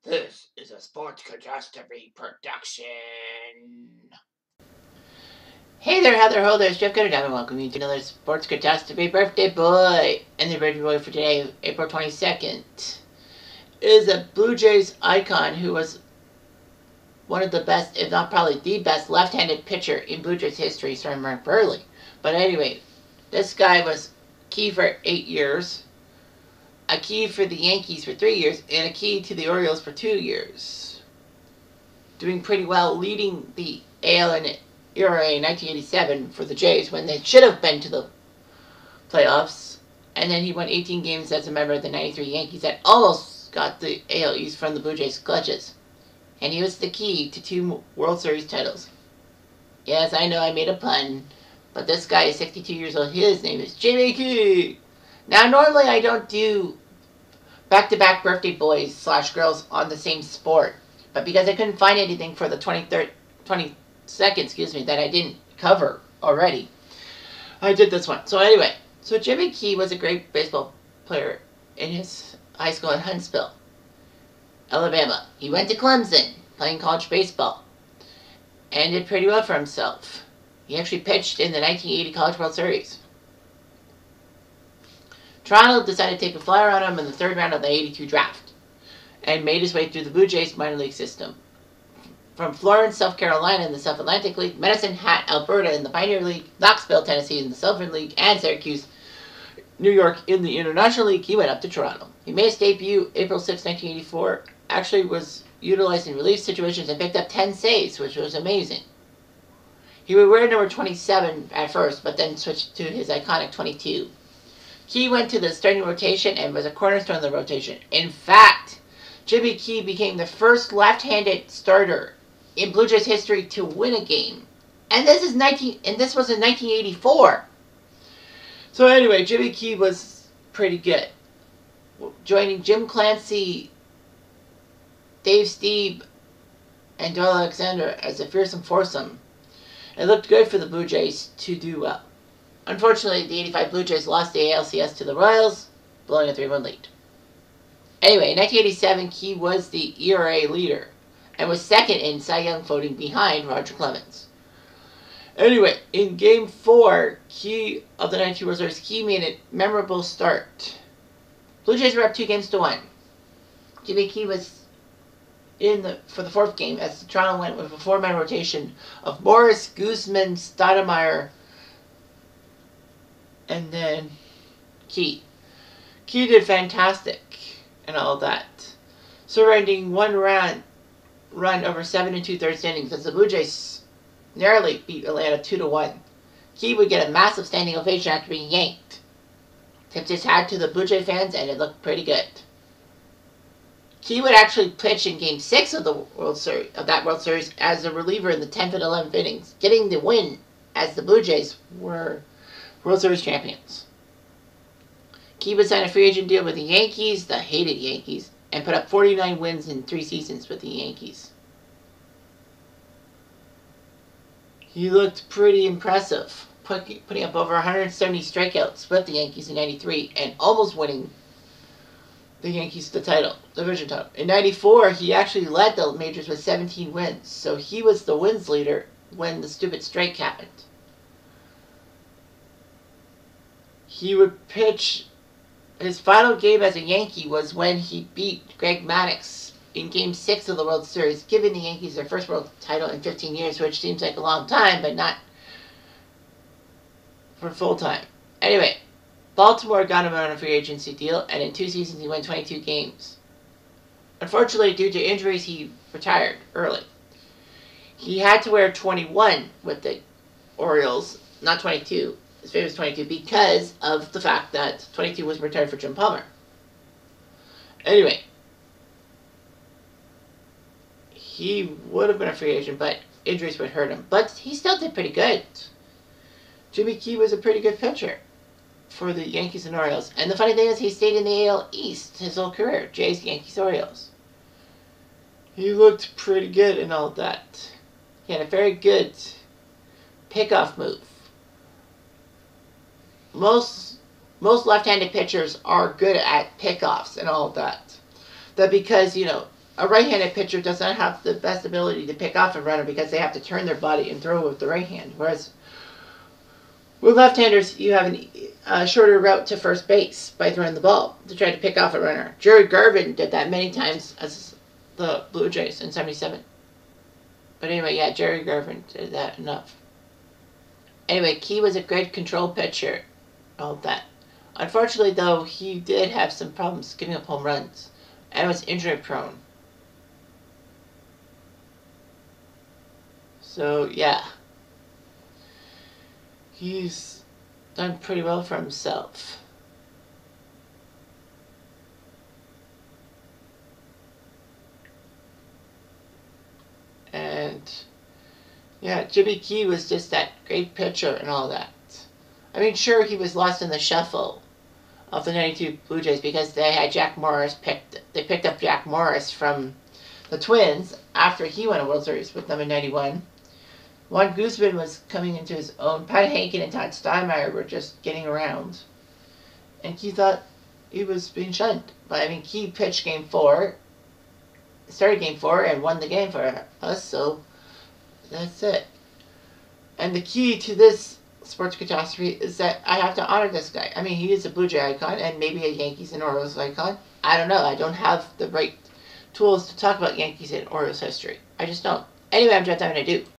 This is a Sports Catastrophe production. Hey there, Heather Ho, there's Jeff Gooder, and welcome you to another Sports Catastrophe birthday boy. And the birthday boy for today, April 22nd, is a Blue Jays icon who was one of the best, if not probably the best, left-handed pitcher in Blue Jays history, starting Mark Burley. But anyway, this guy was key for 8 years, a key for the Yankees for 3 years, and a key to the Orioles for 2 years. Doing pretty well, leading the AL in ERA in 1987 for the Jays when they should have been to the playoffs. And then he won 18 games as a member of the 93 Yankees that almost got the AL East from the Blue Jays' clutches. And he was the key to 2 World Series titles. Yes, I know I made a pun, but this guy is 62 years old. His name is Jimmy Key. Now, normally I don't do back-to-back birthday boys / girls on the same sport, but because I couldn't find anything for the 22nd, that I didn't cover already, I did this one. So anyway, Jimmy Key was a great baseball player in his high school in Huntsville, Alabama. He went to Clemson, playing college baseball, and did pretty well for himself. He actually pitched in the 1980 College World Series. Toronto decided to take a flyer on him in the 3rd round of the 82 draft, and made his way through the Blue Jays minor league system. From Florence, South Carolina in the South Atlantic League, Medicine Hat, Alberta in the Pioneer League, Knoxville, Tennessee in the Southern League, and Syracuse, New York in the International League, he went up to Toronto. He made his debut April 6, 1984, actually was utilized in relief situations and picked up 10 saves, which was amazing. He would wear number 27 at first, but then switched to his iconic 22. He went to the starting rotation and was a cornerstone of the rotation. In fact, Jimmy Key became the first left-handed starter in Blue Jays history to win a game. And this was in 1984. So anyway, Jimmy Key was pretty good. Joining Jim Clancy, Dave Stieb, and Doyle Alexander as a fearsome foursome. It looked good for the Blue Jays to do well. Unfortunately, the 85 Blue Jays lost the ALCS to the Royals, blowing a 3-1 lead. Anyway, in 1987, Key was the ERA leader and was second in Cy Young voting behind Roger Clemens. Anyway, in Game 4 Key of the 92 World Series, Key made a memorable start. Blue Jays were up 2-1. Jimmy Key was for the 4th game as Toronto went with a 4-man rotation of Morris, Guzman, Stoudemire, and then Key. Key did fantastic and all that, surrendering 1 run over 7 2/3 innings as the Blue Jays narrowly beat Atlanta 2-1. Key would get a massive standing ovation after being yanked. Tipped his hat to the Blue Jay fans, and it looked pretty good. Key would actually pitch in Game 6 of the World Series as a reliever in the 10th and 11th innings, getting the win as the Blue Jays were World Series champions. Key would sign a free agent deal with the Yankees, the hated Yankees, and put up 49 wins in 3 seasons with the Yankees. He looked pretty impressive, putting up over 170 strikeouts with the Yankees in 93 and almost winning the Yankees the division title. In 94, he actually led the majors with 17 wins, so he was the wins leader when the stupid strike happened. He would pitch. His final game as a Yankee was when he beat Greg Maddux in Game 6 of the World Series, giving the Yankees their first world title in 15 years, which seems like a long time, but not for full time. Anyway, Baltimore got him on a free agency deal, and in 2 seasons he won 22 games. Unfortunately, due to injuries, he retired early. He had to wear 21 with the Orioles, not 22. His favorite was 22 because of the fact that 22 was retired for Jim Palmer. Anyway, he would have been a free agent, but injuries would hurt him. But he still did pretty good. Jimmy Key was a pretty good pitcher for the Yankees and Orioles. And the funny thing is, he stayed in the AL East his whole career. Jays, Yankees, Orioles. He looked pretty good in all that. He had a very good pickoff move. Most left-handed pitchers are good at pickoffs and all of that. That because, a right-handed pitcher does not have the best ability to pick off a runner because they have to turn their body and throw with the right hand. Whereas with left-handers, you have a shorter route to first base by throwing the ball to try to pick off a runner. Jerry Garvin did that many times as the Blue Jays in '77. But anyway, yeah, Jerry Garvin did that enough. Anyway, Key was a great control pitcher. All that. Unfortunately, though, he did have some problems giving up home runs and was injury prone. So, yeah. He's done pretty well for himself. And, yeah, Jimmy Key was just that great pitcher and all that. I mean, sure, he was lost in the shuffle of the '92 Blue Jays because they had Jack Morris They picked up Jack Morris from the Twins after he won a World Series with them in '91. Juan Guzman was coming into his own. Pat Hankin and Todd Steinmeier were just getting around. And Key thought he was being shunned. But, I mean, Key pitched Game 4, started Game 4, and won the game for us, so that's it. And the key to this sports catastrophe is that I have to honor this guy. I mean, he is a Blue Jay icon and maybe a Yankees and Orioles icon. I don't know. I don't have the right tools to talk about Yankees and Orioles history. I just don't. Anyway, I'm Jeff Diamond. I do.